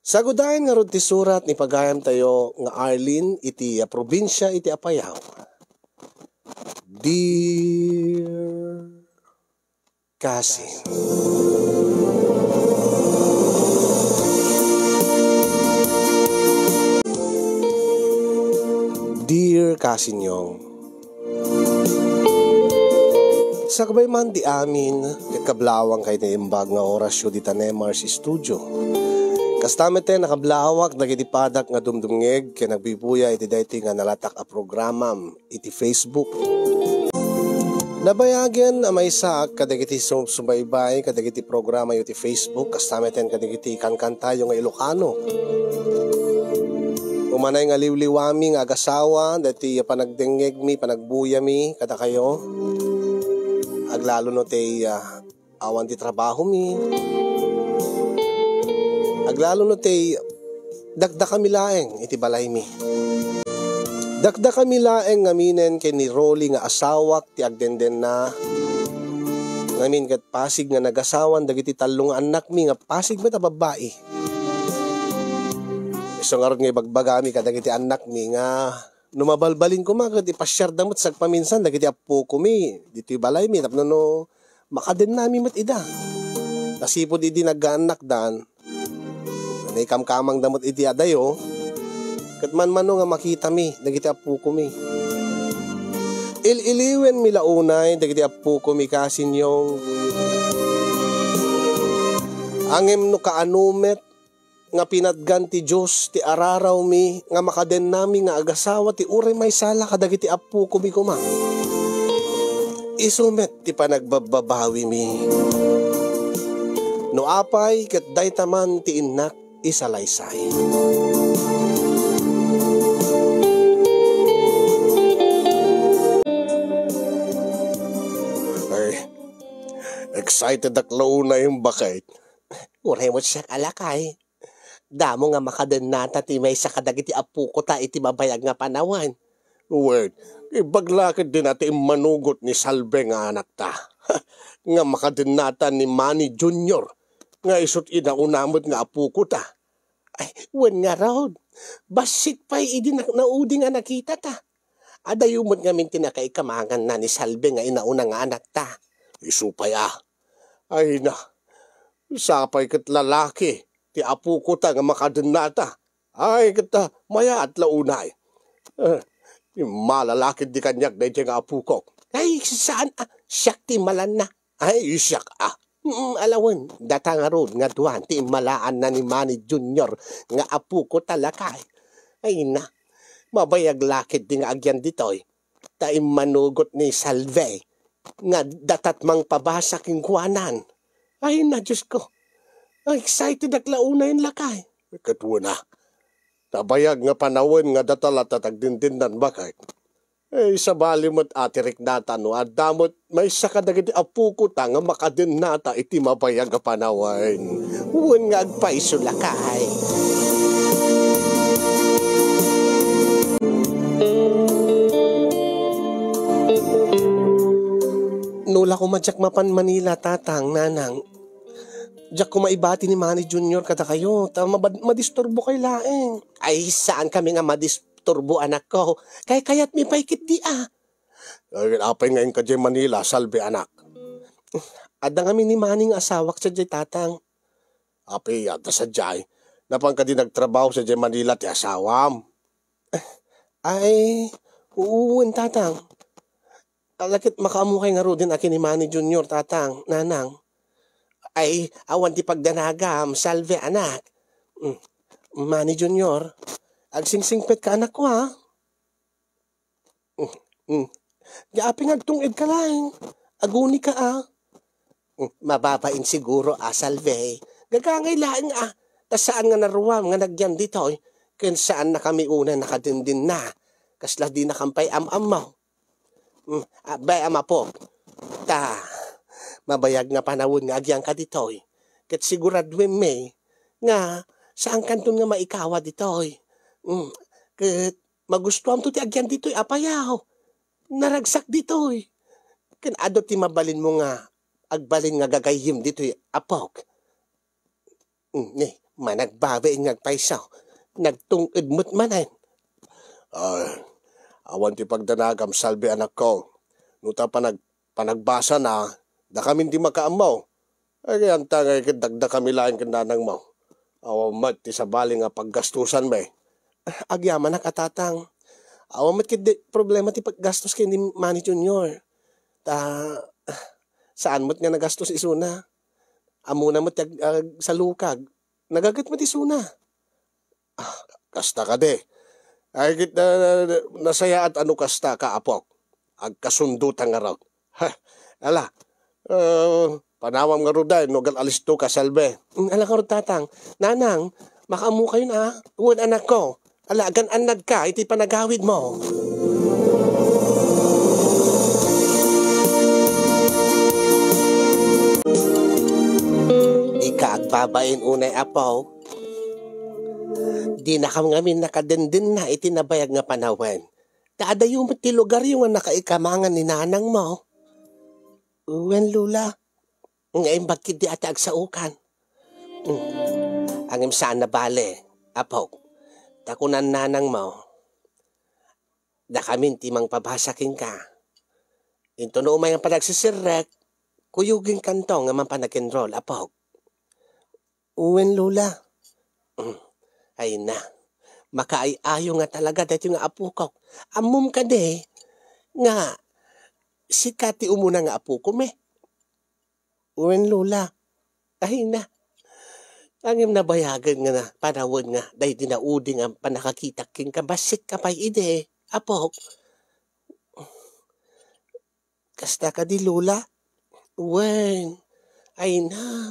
Sagudayan nga rod ti surat ni pagayam tayo nga Arlene iti probinsya iti Apayao. Dear Cousin, Dear Cousin Yong, sa kabay man di amin kablawang kay na imbag nga orasyo di tanemar si studio. Kastamete nakablawak nagitipadak nga dumdumngeg kay nagbibuya iti dayti nga nalatak a programam iti Facebook. Nabayagyan amay saak kadagiti sumaybay kadagiti programa iti Facebook kastameten kadagiti kankantayo nga Ilocano. Umanay nga liwliwami nga agasawa dati panagdengeg mi panagbuya mi kada kayo. Aglalo no tay awan ti trabaho mi. Aglalo no tay dagda kami laeng iti balay mi. Dagda kami laeng ngaminen kay ni Rolly nga asawak ti agdenden na. Ngamin kat pasig nga nagasawan dagiti talong anak mi nga pasig met a babae. So nga ron nga ibagbagami kadagiti anak mi nga numabalbalin ko mga ipasyar damot sagpaminsan dagiti apo ko mi dito balay mi tapno no makaden nami met ida. Nasipod idi nagaanak dan. Nay kamkamang damot iti adayo. Kat man-mano nga makita mi dagiti apo ko mi. Ililiwen mi launay dagiti apo ko mi Cousin Yong. Angem no kaanumet nga pinadgan ti Diyos ti araraw mi nga makaden nami nga agasawa ti uray may sala kadagiti apo ko mi kuma. Isumet ti panagbababawi mi. No apay ket daytaman ti innak isalaysay. Ay, excited aklo na yung bakit. Uray mo siya kalakay. Damo nga makaden nata ti may sa kadagiti apo ko ta iti mabayag nga panawan. Wait, ibaglakad din natin manugot ni Salve nga anak ta. Nga makaden nata ni Manny Jr. Nga isot inaunamot nga apo ko ta. Ay, wen nga raw. Basit pa'y idi naudi nga nakita ta. Adayumot nga min tinakaikamangan na ni Salve nga inauna nga anak ta. Isupay Ay na, sapay kat lalaki. Ti apo ko ta nga makaden nata. Ay kata maya at launay. Malalakid di kanyak na nga apo ko. Ay, saan siyak ti malan na. Ay, siyak Alawan, data nga ron nga duwan ti malaan na ni Manny Jr. nga apo ko talakay. Ay na, mabayag lakid di nga agyan ditoy. Ta manugot ni Salve nga datat mang pabasa king kuanan. Ay na, Diyos ko. Excited ak launa yung lakay. Katuna, tabayag nga panawin nga datalat at agdindindan bakit. Sa balimot atirik nata no, adamot may sakadagiti apo ko ta nga makadin nata iti mabayag nga panawin. Huwag nga agpaiso lakay. Nula ko madyak mapan Manila tatang nanang. Diyak ko maibati ni Manny Jr. kada kayo. Madisturbo kay laeng. Ay, saan kami nga madisturbo anak ko? Kaya't may paikit di Ay, apay ngayon ka dyan Manila, Salve anak. Ada nga ni Manny nga asawak sa dyan tatang. Apay, ada sa dyan. Napang ka din nagtrabaho sa dyan Manila, ti asawam. Ay, uuwan tatang. Alakit makaamukay nga ro din akin ni Manny Jr. tatang, nanang. Ay, awan ti pagdanagam, Salve anak. Manny Jr., agsingsingpet ka anak ko Gaaping agtungid ka lang. Aguni ka Mababain siguro Salve. Gagangay laing Tas saan nga naruwam nga nagyan dito Ken saan na kami una nakadindin na. Kasla di nakampay am-amaw. Bay ama po. Mabayag nga panawon nga agyang ka ditoy. Ket siguradwem me nga saan kanton nga maikawa ditoy. Ket magustuhan to ti agyan ditoy Apayaw. Naragsak ditoy. Ken ado ti mabalin mo nga agbalin nga gagayim ditoy apok. Managbabain ngagpaisaw. Nagtungid mo't manan. Ay, awan ti pagdanagam salbi anak ko. Nuta panagbasa na, da kami di makaamaw. Ay, kaya tagay dagda kami laing kandanang mo. Awan mat, ti sabali nga paggastusan may. Agyaman na katatang. Awan mo't kid problema ti paggastos kay ni Manny Junior. Saan mo't nga nagastos isuna? Amuna mo't sa lukag. Nagagat mo't isuna. Kasta ka de. Ay, kit nasaya at ano kasta ka, apok. Agkasundutan nga raw. Ha, ala. Panawam nga ro dahil, nogal alisto ka, salbe. Ala ka ro tatang. Nanang, makamu kayo na. Uwan anak ko. Ala, agan-anad ka. Iti panagawid mo. Di ka agbabain unay apaw. Di na kam ngamin nakadendin na itinabayag nga panawan. Taadayo mo ti lugar yung nakaikamangan ni nanang mo. Uwan lula. Ngayon bakit di ata agsaukan. Ang saan na bale, apaw. Takunan nanang mo. Da kami timang pabasakin ka. Ito no umay ang panagsisirek. Kuyuging kantong nga man panakenrol, apaw. Uwan lula. Ay na, makaayayo nga talaga dahil nga apo ko. Amum ka de, nga, sikati umuna nga apo ko me. Uwen lula, ay na, ang nabayagan nga na, panawon nga, dahil dinauding ang panakakitak king kabasik kapay ide, apo. Kasta ka di lula? Uwen, ay na,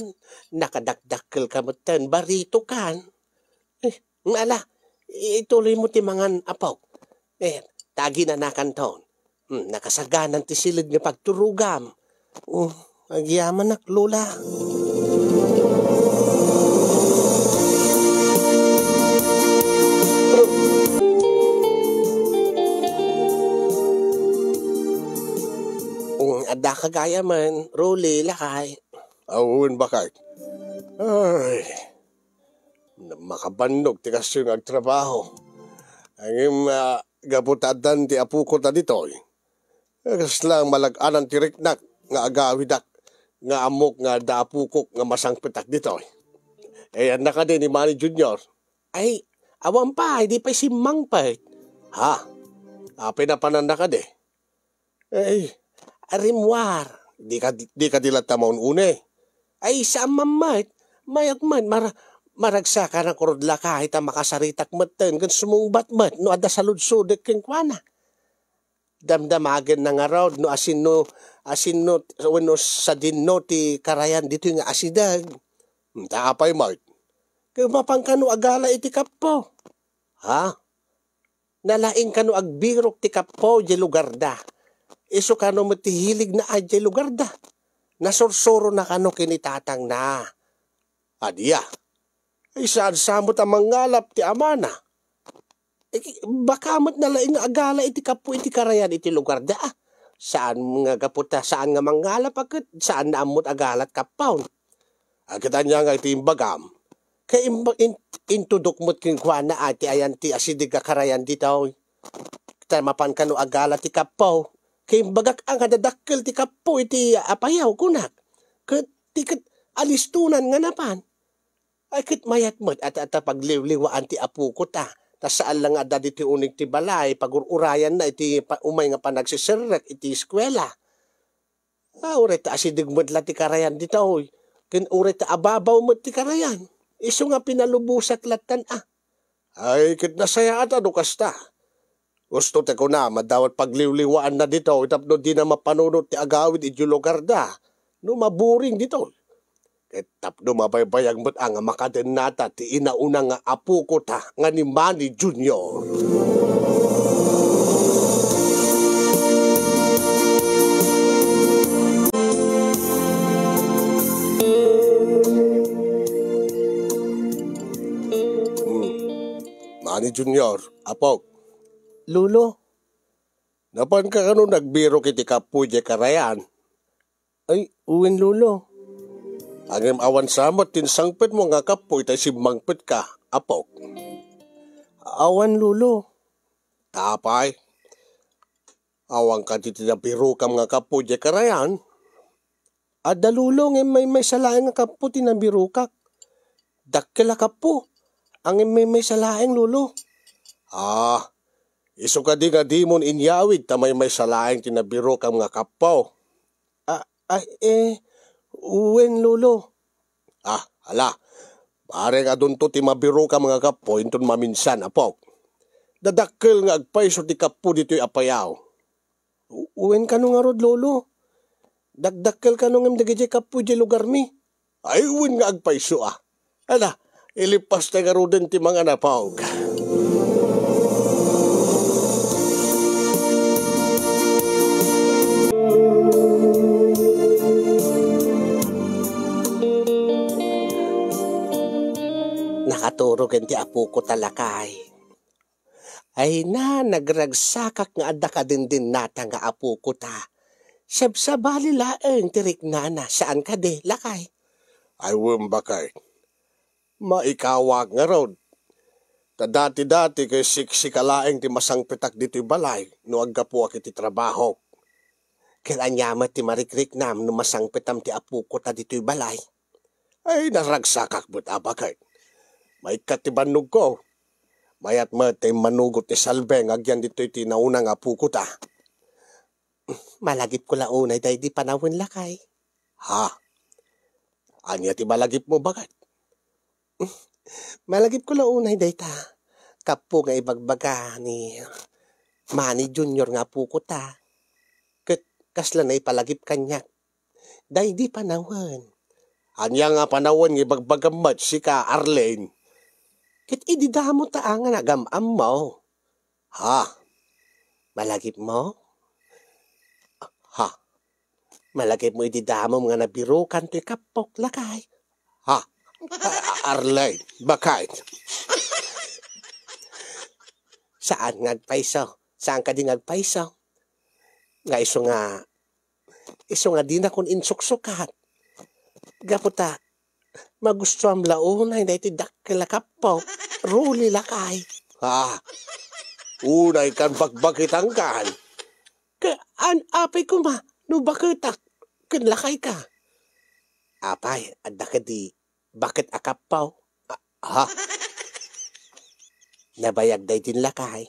nakadakdakkel ka mo ten, barito kan. Ala, ituloy mo ti mangan apaw. Tagi na nakanton. Nakasaganan ti silid nga pagturugam. Agyaman nak lula. Ada kagaya man, Ruli, lakay. Awin bakit? Ay, makabandog ti kasi yung agtrabaho. Ang gabutadan ti apu ko ta dito. Kas lang malaganan ti riknak nga agawidak nga amok nga daapukok nga masangpitak dito. Ayan na ka din ni Manny Junior. Ay, awan pa, hindi pa si Mang pa. Ha? Pinapanan na ka de. Ay, arimwar. Di ka dilat tamon une. Ay, sa mamat, mayagman, maragsa ka na kurudla kahit ang makasaritak maten, kan sumungbat mat, no ada salud-sudek king kwana. Damdamagan na nga raw, no asino, wano sa dinno ti karayan dito yung asidag. Taapay, Mart. Kaya mapang kano agala iti kapo. Ha? Nalaing kano agbirok ti kapo di lugar da. Iso kano matihilig na adya lugar da. Nasursuro na kano kinitatang na. Adiya. Ay saan samot ang mangalap ti amana. Baka mo't nalaing agala iti kapo iti karayan iti lugar da. Saan nga kaputa, saan nga mangalap agad, saan na amot agalat kapaw. Agatan niya nga iti imbagam. Kaya intudok mo't kinkwana ati ayan ti asidig karayan dito. Tamapan ka no agala ti kapaw. Kaya bagak ang kadadakkel ti kapo iti apayaw kunak. Kaya alistunan nga napan. Ay kit mayat mo't at pagliwliwaan ti apu ko ta. Tas saan lang ada diti unig ti balay. Pagururayan na iti umay nga panagsisirek iti eskwela. Uret asidig mo't la ti karayan dito. Kaya uret ababaw mo't ti karayan. Iso nga pinalubusat latan Ay kit nasaya at ano kasta. Gusto te ko na, madawat pagliwliwaan na dito, itapno di na mapanunod ti agawid iti lugar da. No maburing dito. Tapno mabaybayag mo't ang makaden nata ti inauna nga apu ko ta, nga ni Manny Junior. Manny Junior, apok. Lulo. Napan ka kano nagbiro kiti kapuy di karayan? Ay, uwin lulo. Angem awan samot tinsangpet mo nga kapoy tay simangpet ka, apok. Awan lulo. Tapay. Awang ka dito na biro kam nga kapoy di karayan. Adda lulo ngem may salaeng nga kapo tinabiro kak. Dakkel kapo. Ang may salaeng lulo. Iso ka di nga di mon inyawid tamay may salaeng tinabiro kam nga kapaw. Uwen lulo. Hala. Pare nga dun to ti mabiro ka mga kapo inton maminsan, apok. Dadakkel nga agpaiso ti kapo dito'y apayaw. Uwen ka nga rod lolo. Dagdakkel ka ngem dagiti kapo di lugar mi. Ay uwen nga agpaiso Hala, ilipas tayo nga roden ti mga napawag. Nakaturo ken ti apo ko talakay. Ay nagragsakak nga adda ka din nata nga apo ko ta. Sabsabali laeng tirik nana saan ka de lakay. Ay bakay. Maikawag nga rod. Dati kay siksikalaeng ti masangpitak dito'y balay no aggapo ak iti trabaho. Kilanyamat ti marikrik nam no masangpitam ti apo ko ta dito'y balay. Ay naragsakak but abakay. May katibanog ko. Mayat matay manugot ni Salbeng agyan dito'y tinaunang apo ko ta. Malagip ko launay day di panawin lakay. Anya ti malagip mo bakit? Malagip ko launay day ta. Kapo nga ibagbaga ni Manny Junior nga apo ko ta. Kasla na ipalagip kanya. Day di panawin. Anya nga panawin nga ibagbagamat si ka Arlene. Kit ididamo ta nga nagamam mo. Malagip mo? Malagip mo ididamo nga nabiro kan ti kapok lakay. Arlene, bakit? Saan ngagpaiso? Saan ka di ngagpaiso? Nga iso nga di na kun insuksukat. Gaputa, magusto ang launay na iti dakkel kapok. Ruli lakay. Unay kan bagbakitan kan. Apay ko ma, no bakitak, kan lakay ka. Apay, adda ka di, bakit akapaw? Nabayag day din lakay.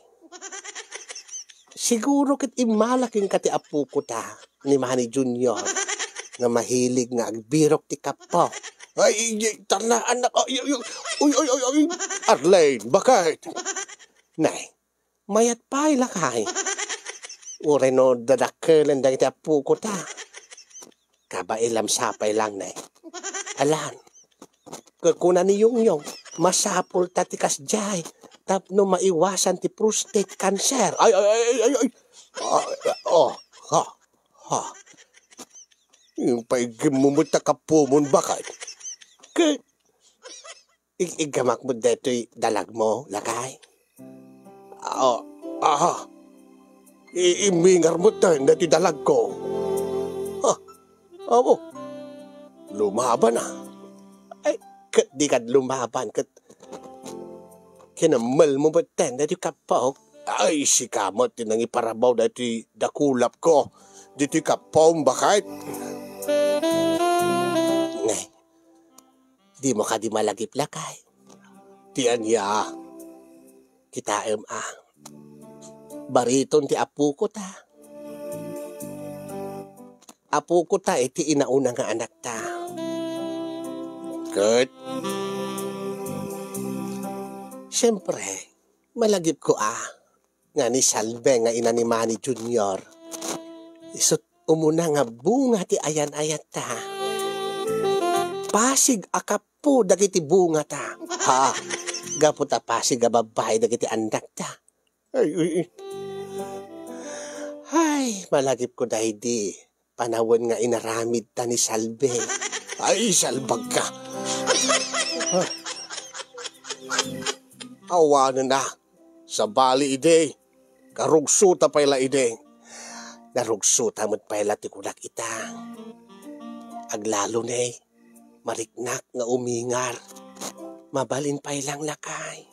Siguro kit imalaking kati apo ko ta, ni Manny Junior, na mahilig nga agbirok ti kapaw. Ay, tala anak, Arlene, bakit? Nay, mayat pa'y lakay. Ure no dadakkelan da iti apo ko ta. Kabailam sapay lang nay. Alan, kakuna ni Yung, masapul tatikas jay. Tapno maiwasan ti prostate cancer. Ay. Yung paigimumut na kapumon bakit? Igamak mo deto'y dalag mo, lakay? Imingar mo tayo na ti dalag ko. Lumaban Ay, di ka lumaban. Kinamal mo ba ten na ti kapok? Ay, si kamot tinang iparabaw na ti dakulap ko. Di ti kapong bakit? Ngay, di mo ka di malagip lakay. Tiyan ya. Kita bariton ti apo ko ta. Apo ko ta iti inauna nga anak ta. Good. Siyempre, malagip ko nga ni Salve nga ina ni Manny Junior. Isut umuna nga bunga ti ayan-ayat ta. Pasig akapo dagiti bunga ta. Gapo ta pasig ababay dagiti anak ta. Ay, malagip ko dahi di. Panawon nga inaramid ta ni Salve. Ay, salbag ka. Awanan na. Sa bali ide. Karugsuta pala ide. Narugsuta mo't pala ti kulak ita. Aglalo na mariknak nga umingar. Mabalin pay lang lakay.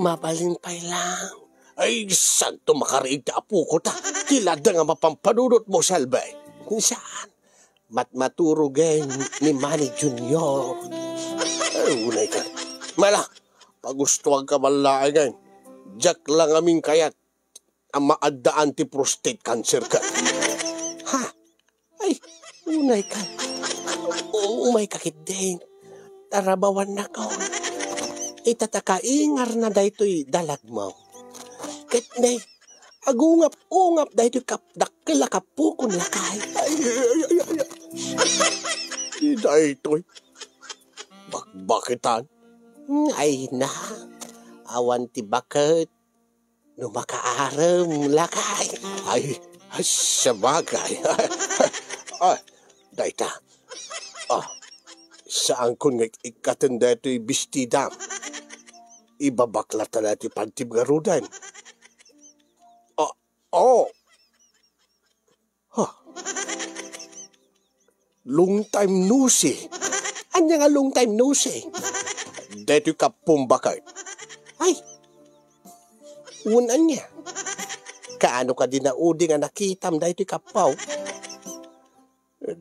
Mabalin pay lang. Ay, santo makariig ta apo ko ta. Kilada nga mapampanunot mo, Salbay. Saan? Maturugay ni Manny Junior. Ay, unay ka. Mala, pagustuhan ka malaing. Jack lang aming kayat. Ang maadda anti-prostate cancer ka. Ha? Ay, unay ka. Umay kakit din. Tarabawan na ko. Itatakaingar na daytoy dalag mo. Kitnay, agungap-ungap dahito dakila kapukon lakay. Dahito bakbakitan. Ay na, awan ti bakit. No makaaram lakay. Ay, sabagay. Ay, dahita. Saan ko nga ikatanda ito'y bistidam. Ibabaklat na natin pantib garudan. Long time no see. Anya nga long time no see. Dito ka pumbakay. Ay, unan niya. Kaano ka din na udi nga nakitam dito kapaw?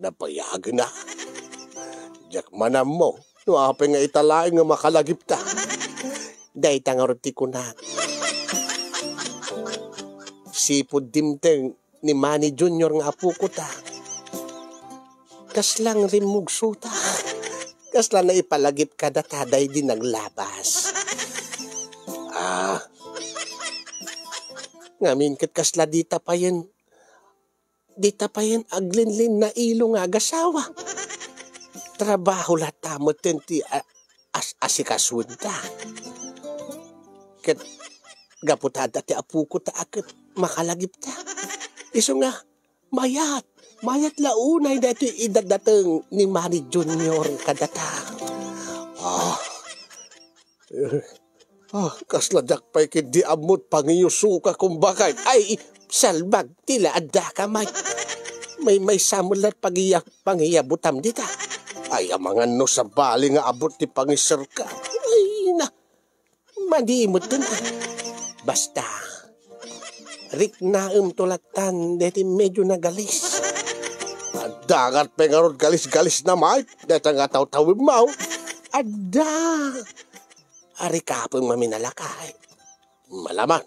Napayag na. Jack manam mo. No apay nga italaing nga makalagip ta. Dahil nga roti ko na. Sipod dimteng ni Manny Junior nga apo ko ta. Kaslang rimugso ta. Kaslang na ipalagip ka dataday din naglabas. Ngamin kat kasla dita pa yan. Dita pa yan aglinlin na ilo nga agasawa. Trabaho latamot ti asikasun ta. Kat gaputada ti apu ko ta akit makalagip ta. Iso nga, mayat launay dito idadateng ni Manny Junior kadata. Kasladak pa'y kidi amot pangiyusuka kung bakay. Ay, salbag tila adda ka may samulat pangiyabutam dita. Ay, amangan no sa bali nga abot ti pangisir ka. Ay, na, madimot dun Basta, rik na tulatan deti medyo nagalis. Dagat pa nga ron galis-galis na may. Dito nga taw-tawid mo. Adda. Ari kapong maminalakay. Malaman.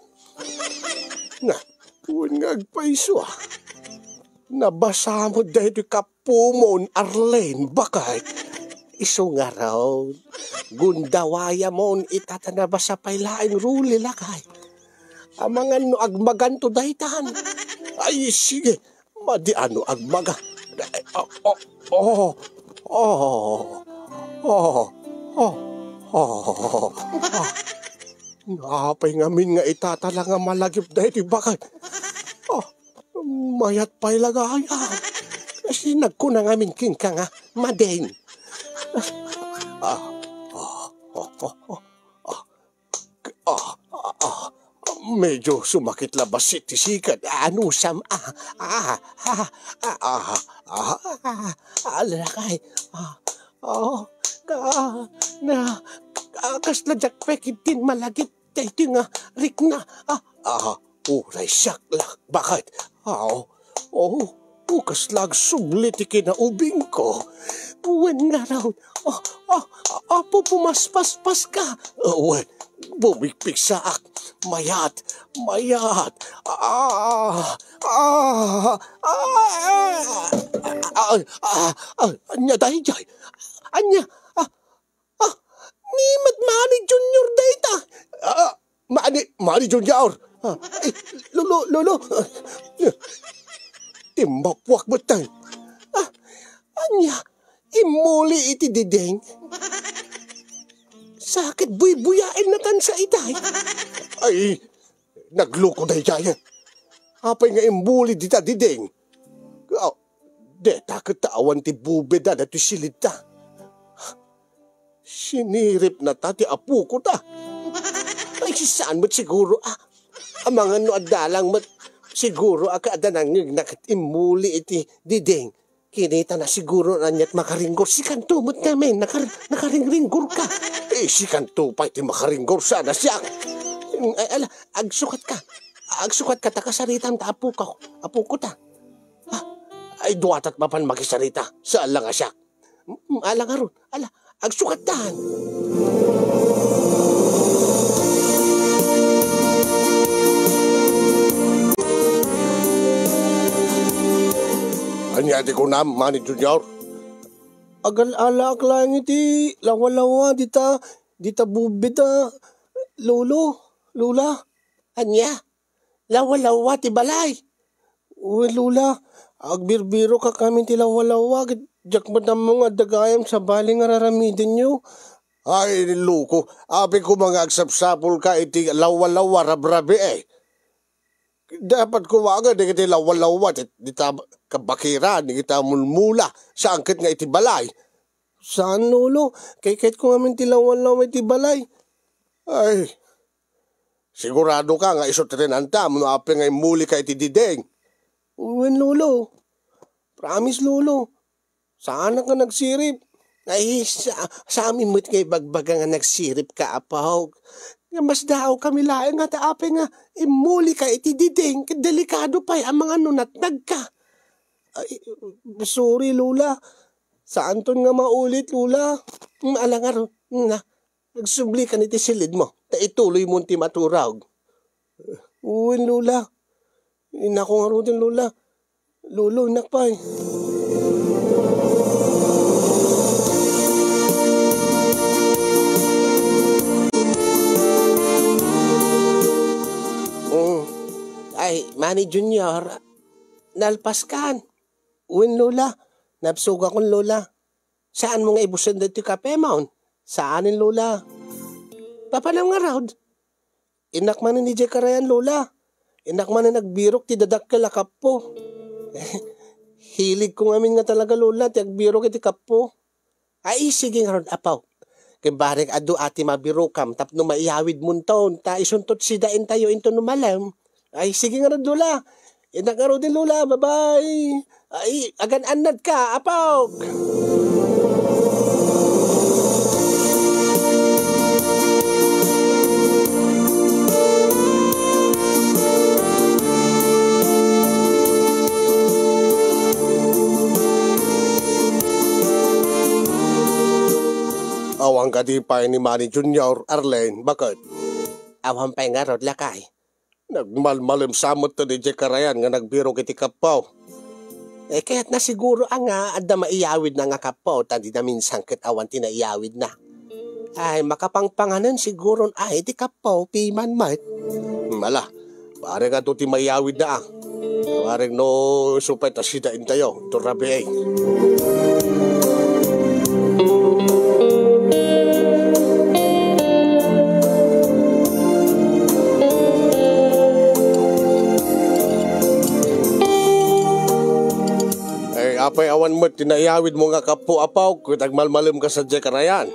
Na, huwag nga agpaiso Nabasa mo dahil kapumon, Arlene, bakit? Iso nga raw, gundawaya mo itatanaba sa pailaing ruli lakay. Amangan no agmaganto dahitan. Ay, sige, madi ano agmaga. Napay ngamin nga itatala nga malagip dahil bakit? Mayat pa'y lagaya. Kasi nagkuna ngamin king ka nga, madeng. Medyo sumakit labas si tisikat. Ano sam? Alakay. Kasladyak pekit din malagit. Dito nga, rik na. Uray saklak. Bakit? Kaslag sublit ikinaubing ko. Buwan nga raw. Apo pumaspas-pas ka. Bumikpik sa ak. Mayat. Anya dahi jay. Anya. Ni Manny Junior data. Manny Junior. Lolo. Timbapuak betang. Anya. Imuli iti dideng. Sakit buy-buyain na tan sa itay. Ay, nagloko na jaya. Apay nga imbuli dita dideng. Deta katawan ti bubeda na ti silita. Sinirip na ta ti apu ko ta. Ay, saan mo't siguro Amangan no adalang mo't siguro akaada nangig nakat imuli iti dideng. Kinita na siguro na niya't makaringgor. Si kantumot namin, nakaringringgor ka. Si Kantupay ti makaringgor sana siya. Ay, agsukat ka. Agsukat ka, takasaritam ta apo ko ta. Ay duwatat mapan makisarita. Saan lang siya? Ala nga ron, agsukat tahan. Anyati ko na, Manny Junior. Agal-alak lang iti, lawa-lawa, dita bubita, lula. Anya, lawa-lawa, ti balay. Uy, lula, agbirbiro ka kami ti lawa-lawa, jak mo na mga dagayam sa baling araramidin nyo. Ay, luko, api ko mga agsapsapol ka iti lawa-lawa, rabrabe Dapat ko waga di kita lawa-lawa, di ta kabakiran, di kita mulmula, sa angkit nga iti balay. Saan, lolo? Kahit ko ngamin ti lawa-lawa iti balay. Ay, sigurado ka nga isot rin anta, muna api nga muli ka iti dideng. Uwin, lolo. Promise, lolo. Saan ka nagsirip? Ay, sa amin mo't kay bagbaga nga nagsirip ka, apaw. Nga mas daw kami laeng nga taape nga imuli ka iti diding, delikado pa ang mga nunatnag ka. Ay, sorry, lula. Saan ton nga maulit, lula? Alangar, nga, nagsubli ka niti silid mo, ta ituloy mo ti maturag. Uwin, lula. Inako nga rin, lula. Lulo, nakpay. Ay, Manny Junior, nalpaskan. Uwin, lola. Napsuga kong lola. Saan mo nga ibusan dito kape, maun? Saanin, lola? Papanam nga raud. Inak man ni Jekarayan, lola. Inak man na nagbirok ti dadak kalakap po. Hilig ko ngamin nga talaga, lola, ti agbirok iti kapo. Ay, sige nga raud, apaw. Kimbarek adu ati mabirokam, tapno maiyawid mo taon, ta isuntot sidain tayo into numalam. Ay, sige nga rin, lula. Inak nga rin din, lula. Bye-bye. Ay, agan-anad ka, apaw. Awang kadipay ni Manny Junior, Arlene, bakit? Awang pa nga rin, lakay. Nagmalmalim samot to di Jekarayan nga nagbiro kiti kapaw. Kaya't na siguro ang adda maiyawid na nga kapaw, tandi na minsan kat awan tinaiyawid na. Ay, makapangpanganan siguro ay ti kapaw, piman mat. Mala, pare nga to ti maiyawid na Pare no supay tasidain tayo, ito rabi Apay awan mo, tinayawid mo nga kapo apaw, kung nagmalmalim ka sa Jekarayan.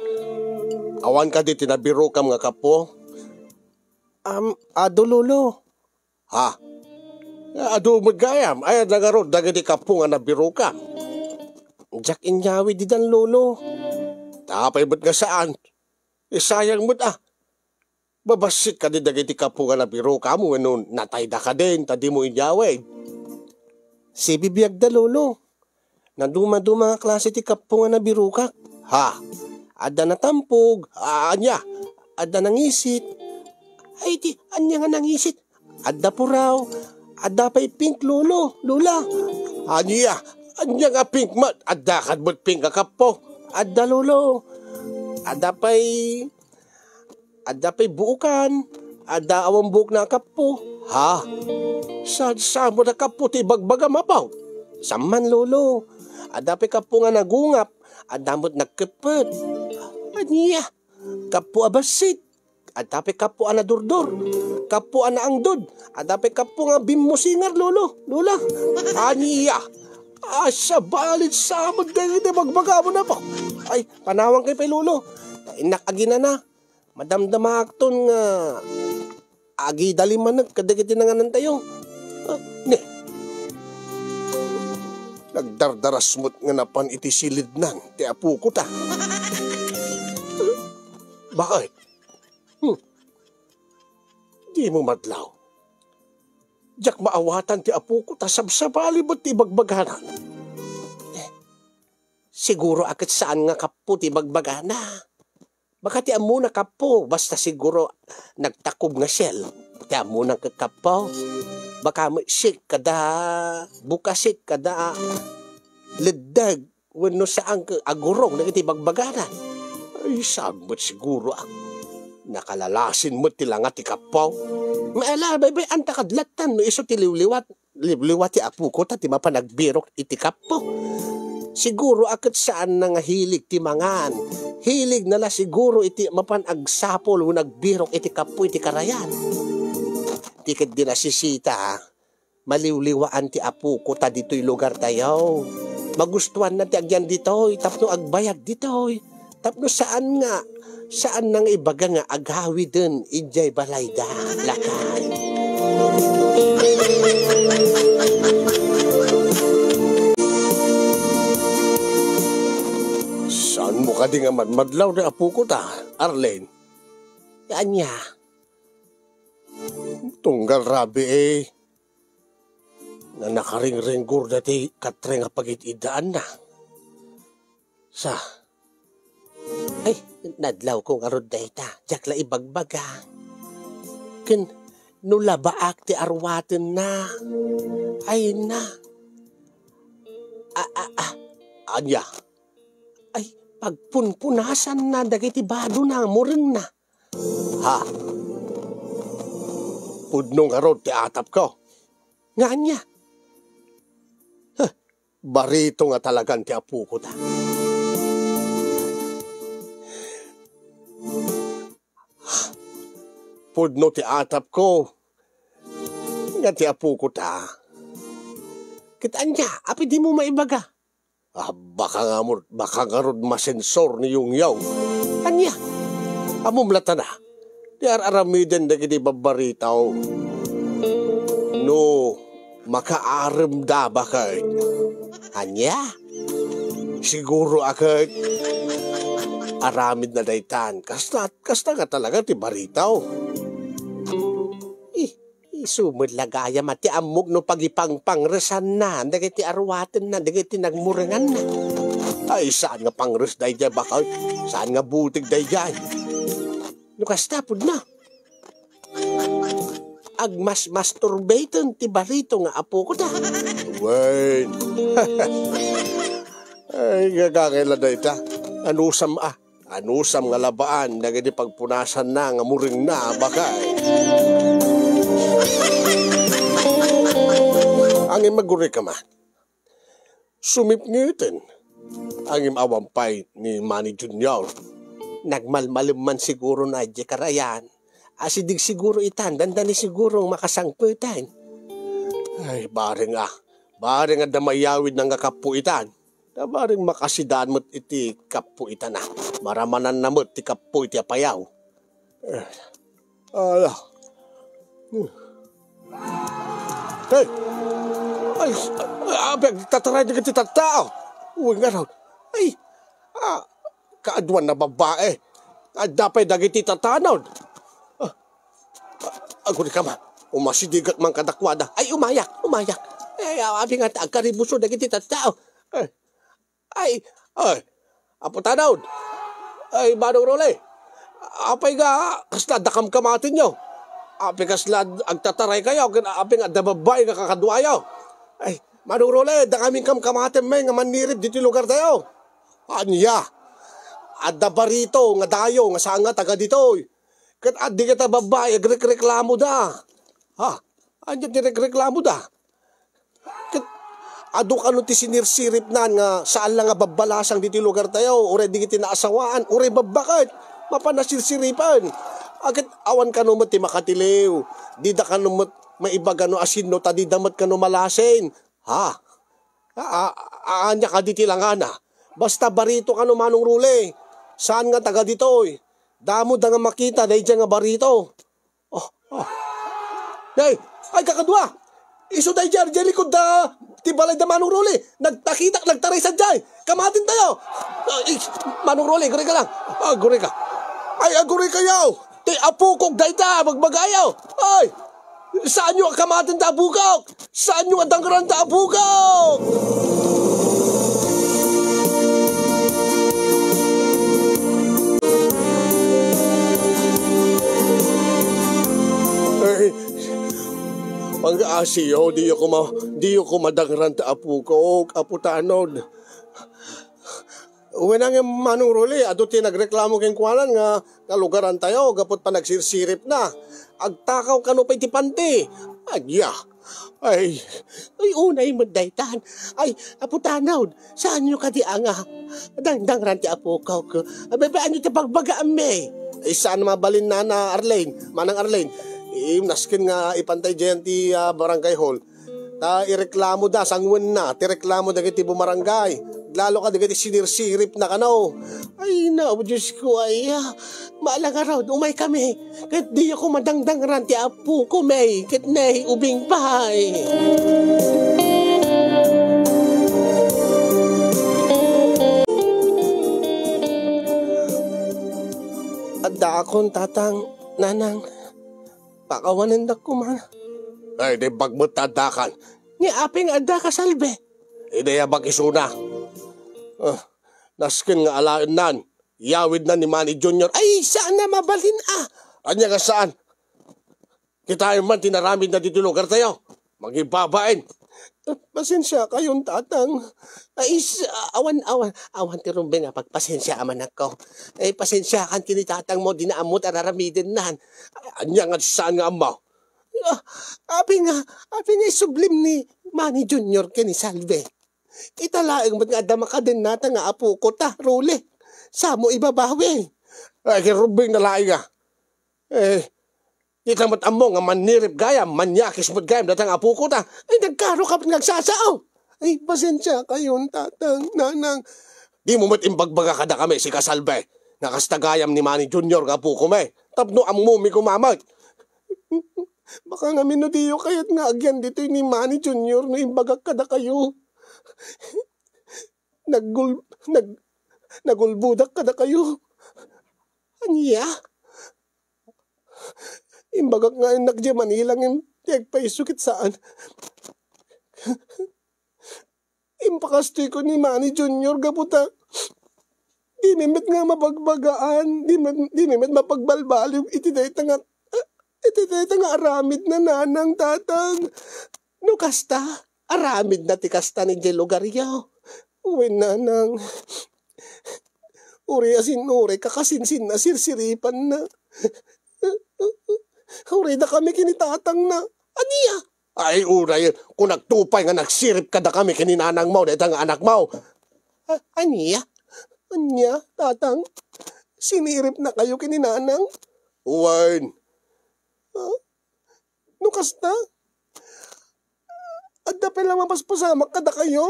Awan ka di tinabiro kam nga kapo. Ado, lolo. Ha? Ado magayam, ay nagarod, dagadi kapo nga nabiro ka. Jak inyawid di dan, lolo. Tapay ba't nga saan? Sayang mo't Babasik ka di dagadi kapo nga nabiro ka mo, ano, natayda ka din, tadi mo inyawid. Si bibiyag da, lolo. Naduma-duma nga klase ti kapo nga nabirukak. Ha? Ada na tampog. Anya. Ada nangisit. Ay ti, anya nga nangisit. Ada po raw. Ada pa'y pink, lolo. Lula. Anya nga pink mat. Ada kad mo't pink ka kapo. Ada, lolo. Ada pa'y buukan. Ada awang buuk na kapo. Ha? Sa mo na kapo ti bagbaga mapaw. Saman, lolo. Adapay kapo nga nagungap, adamot nagkepet. Aniya, kapo abasit. Adapay kapo ana durdur. Kapo ana angdod. Adapay kapo nga bimusingar, lolo. Lola. Aniya, asa balit sa amod kayo iti magbaga mo na po. Ay, panawang kay pay, lolo. Inak agina na. Madamdama akton nga agi daliman nagkadagiti na nga nantayo. Nagdardarasmot nga napan iti silid nang ti apo ko ta. Bakit? Di mo madlaw. Diyak maawatan ti apo ko ta sabsabali mo ti bagbaganan. Siguro akit saan nga kapo ti bagbagana. Baka ti amo na kapo, basta siguro nagtakob nga shell. Ti amo na kakapo. Baka sik kada, bukasik kada, ledag, wano saan ka agurong na iti bagbagana. Ay, sabot siguro nakalalasin mo ti langat ti kapaw. Maala, bay, anta kadlatan, no iso ti liwliwat ti apo ko, ti mapanagbirok iti kapo. Siguro akit saan na nga hilig ti mangan. Hilig nala siguro iti mapanagsapol o nagbirok iti kapo iti karayan. Tikit din nasisita, maliwliwaan ti apo ko ta dito'y lugar tayo. Magustuhan na ti agyan dito'y, tapno agbayag dito'y. Tapno saan nang ibaga nga aghawi din, ijay balayda, lakay. Saan mo ka di nga madlaw na apo ko ta, Arlene? Anya? Tunggal rabi na nakaring-ringgur dati katre nga pagitidaan na. Ay, nadlaw kong arod da ita, jakla ibagbaga. Ken, nulabaak ti arwaten na. Ay na. Anya? Ay, pagpunpunasan na, dagiti bado na, muring na. Ha? Pudnong arod ti atap ko. Nga niya. Barito nga talagang ti apo ko ta. Pudno ti atap ko. Nga ti apo ko ta. Kitaan niya, api di mo maibaga. Baka nga rod masensor ni yung yaw. Anya? Amumlata na. Di aramiden na gini babaritaw. No, makaaram da bakit? Anya? Siguro akit. Aramid na daytan. Kasta nga talaga ti baritaw. Isumod lagaya mati amog no pagipangpangresan na. Dagiti arwaten na, dagiti nagmurengan na. Ay, saan nga pangres day jay bakit? Saan nga butig day jay? Nukastapod na. Agmas masturbaton ti barito nga apo ko da. Wait. Ay, gagangila da ita. Anusam nga labaan. Nagadi pagpunasan na nga muring na bakay. Angin maguri ka man. Sumip ngitin. Angin awampay ni Manny Junior. Nagmalmalim man siguro na di karayan. Asidig siguro itan, dandani siguro makasangputan. Ay, baring damayawid ng kapuitan. Na baring makasidaan mo't iti kapuitan na. Maramanan na mo't ti kapu iti apayaw. Hey! Ay, tataray na kiti tatao. Uy nga raw. Ay, kaadwan na babae. Dapay dagiti tatanaw. Aguni ka man. Umasidigat man kadakwada. Ay, umayak. Ay, abi nga agkaribuso dagiti tatao. Ay, apo tanaw. Ay, Manong Role. Apay nga, kasla dakam kamatin nyo. Apay kasla agtataray kayo. Apay nga dababay nga kakadwayo. Ay, Manong Role, dakaming kamatin may nga manirip dito lugar tayo. Anya, adda barito nga dayo nga saan nga taga dito. Kat adi kita babay, agreklamo da. Ha, anya direkreklamo da. Kat ado kano ti sinirsirip na nga saan lang nga babalasang dito lugar tayo. Ure di kiti naasawaan, ure babakit. Mapanasirsiripan. Agad awan kano mo ti makatiliw. Di da kano mo maibaga no asin no, tadi damat kano malasin. Ha, anya ka diti lang ana. Basta barito ka no Manong Rule. Saan nga taga dito eh? Damo da nga makita, dahi dyan nga barito. Ay kakadwa! Iso tayo dyan, dyan likod da, tibalay da Manong Roli. Nagtakitak, nagtaray sa dyan. Kamatin tayo. Ay, Manong Roli, guri ka lang. Guri ka. Ay, guri kayo. Tay apo kog dayta, magbagayaw. Ay, saan nyo kamatin ta abukok? Saan nyo adanggaran ta abukok? Ay, pag-asiyo, di ko madangran ta apo ko, apo tanod. Uwi na nga Manong Roli, ato nagreklamo keng kuwanan nga lugaran tayo, gapot pa nagsirsirip na. Agtakaw kano pa itipanti. Anya, ay unay mo daytan. Ay, apo tanod, saan nyo kadi nga? Dangran ti apo ko. Babaan nyo ti pagbagaan me. Ay, saan mabalin na Arlene, Manang Arlene? Naskin nga ipantay dyan ti barangay hall. Ta ireklamo da, sangwen na, ti reklamo da kiti bumarangay. Lalo ka digiti sinirsirip na kanaw. Ay na, Diyos ko ay, maalaga raw, umay kami. Kahit di ako madangdangran ti apo ko, may, kahit nahi ubing bahay. Adda akong tatang, nanang, pakawanan da ko man. Ay, di bagmot tadakan. Ni aping adda ka salbe. Hindi yabag isuna. Naskin nga alain nan. Yawid na ni Manny Junior. Ay, saan na mabalin Anya nga saan? Kita man tinaramid na dito lugar tayo. Magibabain. Pasensya kayong tatang. Ay, awan ti rumbe nga pagpasensya aman ako. Ay, pasensya kan kinitatang mo, dinaamot araramidin nan. Anya nga saan nga amaw? Api nga sublim ni Manny Junior kini Salve. Italaang mga adama din nata nga apo ko ta, Ruli. Samo ibabawi. Ay, kirubing nalaing nga. Kita mo't amo nga manirip gayam, manyakis mo't gayam, datang apo ko ta. Ay, nagkaro ka nagsasaaw. Ay, pasensya kayon, tatang, nanang. Di mo mo't imbagbaga kada kami si Kasalbe. Nakastagayam ni Manny Junior nga apo ko may. Tapno ang mumi kumamag. Baka nga minudiyo kaya't nga agyan dito ni Manny Junior no imbagak kada kayo. Nagulbudak kada kayo. Anya? Imbagak nga yung nagdi Manila ng tiyagpaisukit saan. Impakastoy ko ni Manny Junior gaputa. Di mimet nga mapagbagaan. Di mimet mapagbalbaliw. Itidayta nga aramid na nanang tatang. No kasta, aramid na ti kasta ni Jelogaryo. Uwi nanang. Uri asin uri kakasinsin na sirsiripan na. Uri na kami kinitatang na. Aniya? Ay uray, kung nagtupay nga nagsirip ka na kami kininanang mo, dito nga anak mo. Aniya? Anya, tatang? Sinirip na kayo kininanang? Uwain. No kasta? Adda pa lang mapaspasamak kada kayo?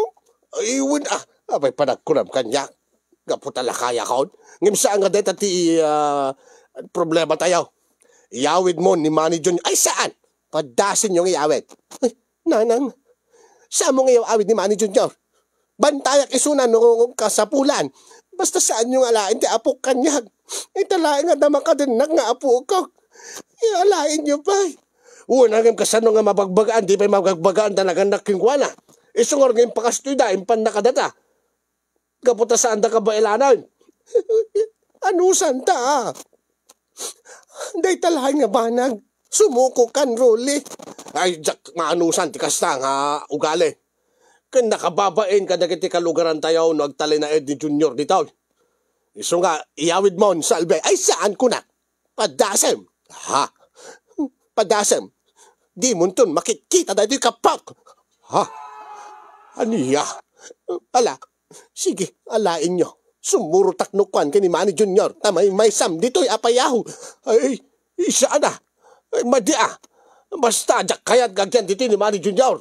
Ay, win abay panagkunam kanya. Gaputala kaya kaon. Ngimsa nga deta ti problema tayo. Iyawid mo ni Manny Junior. Ay, saan? Padasin yung iyawid. Ay, nanang. Saan mo ngayon awid ni Manny Junior? Bantayak isunan no kasapulan. Basta saan yung alain ti apok kanyag. Italain nga dama ka din nga apo ko. Ialain nyo pa. Unang kasano nga mabagbagaan, di pa mabagbagaan talagang nakingwana. Isungor ngayon pakastoy da, impan nakadata. Kaputa saan da ka ba ilanan? Ano santa? Day talahan nga banag. Sumuko kan, Ruli. Ay, jak, maanusan, tikas na nga ugali. Kan nakababain ka na kiti kalugaran tayo, no agtali na Ed ni Junior dito. Iso nga, iyawid mo, salbe. Ay, saan ko na? Padasem. Ha? Padasem. Di mo ton makikita na ito kapak. Ha? Aniya? Ala, sige, alain nyo. Sumuro taknukan ka ni Manny Junior. Tamay may sam dito'y apayaw. Ay, isa na. Ay, madia. Basta, jak kayat gagyan dito ni Manny Junior.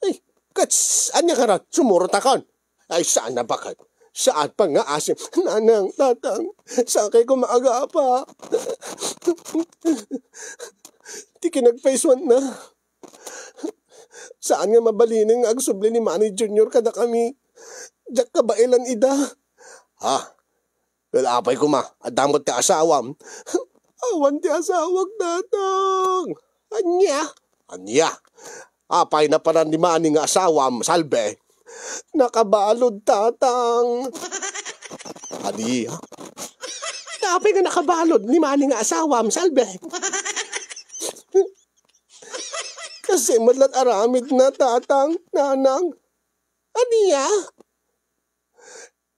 Ay, kats, anya ka rin, sumuro takon. Ay, saan na bakit? Saan pa nga asim? Nanang, tatang, saan kayo kumaaga pa? Di kinag-face one na. Saan nga mabalinin nga agsubli ni Manny Junior kada kami? Diyak ka ba ilan ida? Ha? Apay ko ma, adamot ti asawam. Awan ti asawag datang. Anya? Anya? Apay na paran ni Manny nga asawam, salbe. Nakabalod tatang. Adi ha? Apay nga nakabalod ni Manny nga asawam, salbe. Kasi madlat aramid na tatang, nanang. Aniya?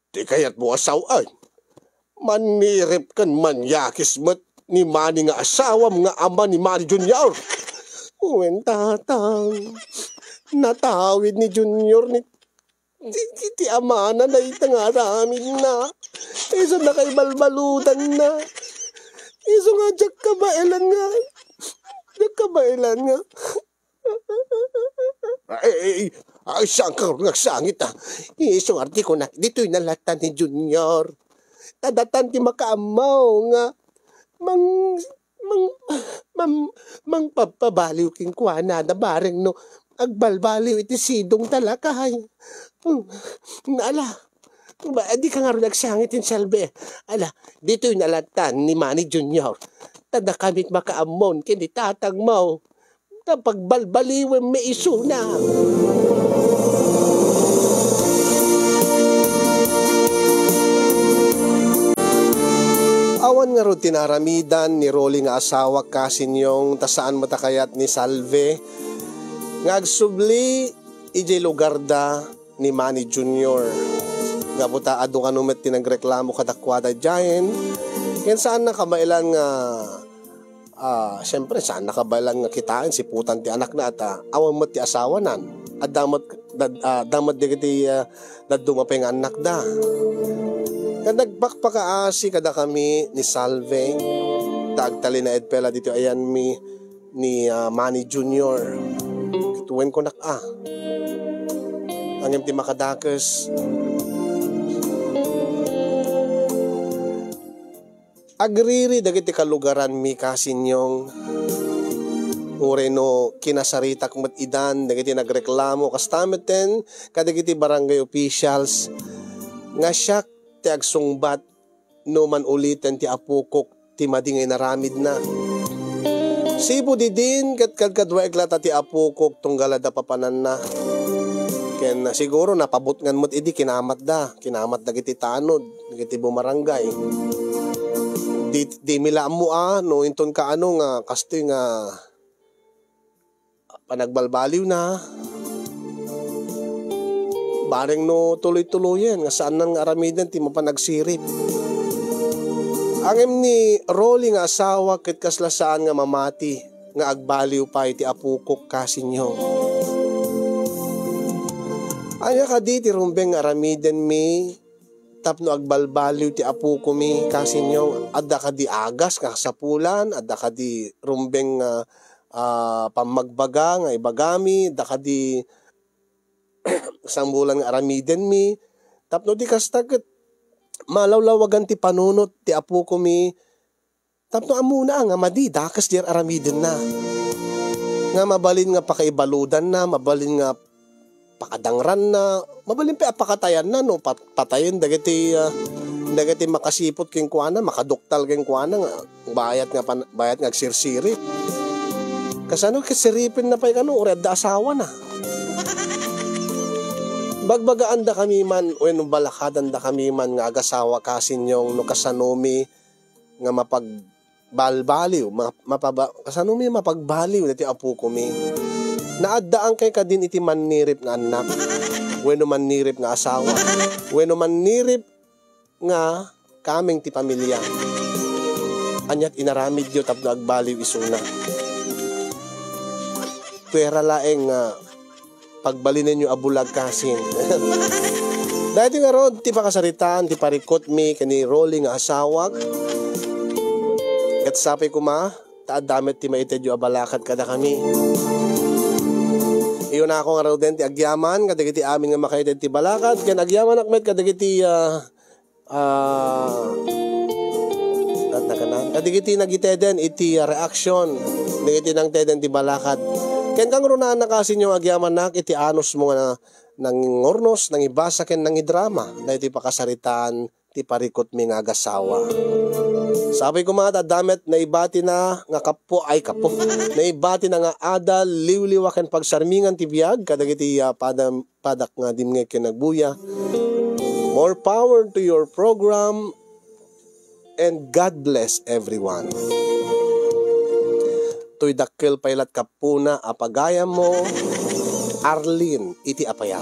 Di kaya't mo asawan. Manirip kan manyakis mat ni Manny nga asawam nga ama ni Manny Junior. Uwen tatang. Natawid ni Junior ni ti amana na itang aramid na. Iso na kay balbaludan na. Iso nga jak kabailan nga. Jak kabailan nga. Ay, saan ka nagsangit ah? Isong artiko na, dito'y nalatan ni Junior. Tadatan ti makaamaw nga. Mang papabaliw king kuana na bareng no. Agbalbaliw iti sidong talakay. Ala, di ka nga rin nagsangit in salbe. Ala, dito'y nalatan ni Manny Junior. Tada kamit makaamon, kini tatang mo. Kapag balbaliwin may isuna. Awan nga ro tinaramidan ni Rolly nga asawa kasinyong tasaan matakayat ni Salve. Ngagsubli ijay lugar da ni Manny Junior. Nga puta ado kanumet tinagreklamo kadakwada dyan. Yan saan na kamailan nga siyempre saan nakabailan nga kitain si putan ti anak na at awan mo ti asawa nan at damat di kiti nadumapay nga anak da kadagpakpakaasi kada kami ni Salve tagtali na edpela dito ayan ni Manny Junior kituwen ko nak ang ti makadakas agriri dagiti kalugaran mi kasinyong ureno kinasaritak mat idan dagiti nagreklamo kastameten kadagiti barangay officials nga siyak ti agsungbat no man ulitin ti apukok ti madingay naramid na sibo di din kadwa eglata ti apukok tunggalada papanan na ken siguro napabot ngan mo't idi kinamat dagiti tanod dagiti bumarangay di mila mo no inton ka nga kasto nga panagbalbaliw na bareng no tuloy-tuloyen nga saan nang aramidan ti mapanagsirip angem ni Rolly nga asawa ket kaslasaan nga mamati nga agbaliw pa iti apukok kasinyo aya kadi ti rumbeng aramiden mi tapno agbalbaliw ti apu ko mi kasinyo adda ka di agas kasapulan adda ka di rumbeng pamagbaga nga ibagami adda ka di sambulan nga aramiden mi tapno di kastaket malawlawagan ti panunot ti apu ko mi tapno amuna nga madida kas di aramiden na nga mabalin nga pakaibaludan na mabalin nga pakadangran na mabalin pa apakatayan na no patayin dagiti makasipot king kuana makaduktal king kuana nga bayat nga sirsirip kasano kisiripin na pay kano ured da asawa na bagbagaan da kami man o balakadan da kami man nga agasawa kasinyong no kasanomi nga mapagbalbaliw kasanomi mapagbaliw dati apu ko mi naadaan kay kadin iti manirip nga anak wenno manirip nga asawa wenno manirip nga kameng ti pamilya anyat inaramid yo tapno agbaliw isuna pera laeng pagbalinin nyo abulag kasin dahil nga ron ti pakasaritaan ti parikot mi kani Rolly nga asawag kat sapay kuma taadamit ti maitedyo abalakat kada kami iyon na ako nga raw din ti agyaman kadagiti amin nga makaited ti balakat ken agyaman akmet kadagiti kadagiti nagiteden iti reaction dagiti nang teden ti balakat Ken kang runan na kasi nyo agyaman nak iti anos mo nga nang ngornos, nang ibasa ken nang idrama, na iti pakasaritaan, ti parikot mi nga agasawa. Sabi ko mga damet na ibati na nga kapo ay kapo. Na ibati na nga adal, liwliwa ken pagsarmingan ti biyag, kadagiti padak nga dimngeg ken nagbuya. More power to your program and God bless everyone. Tuy dakkel pailat kapuna apagayam mo, Arlene iti apayam.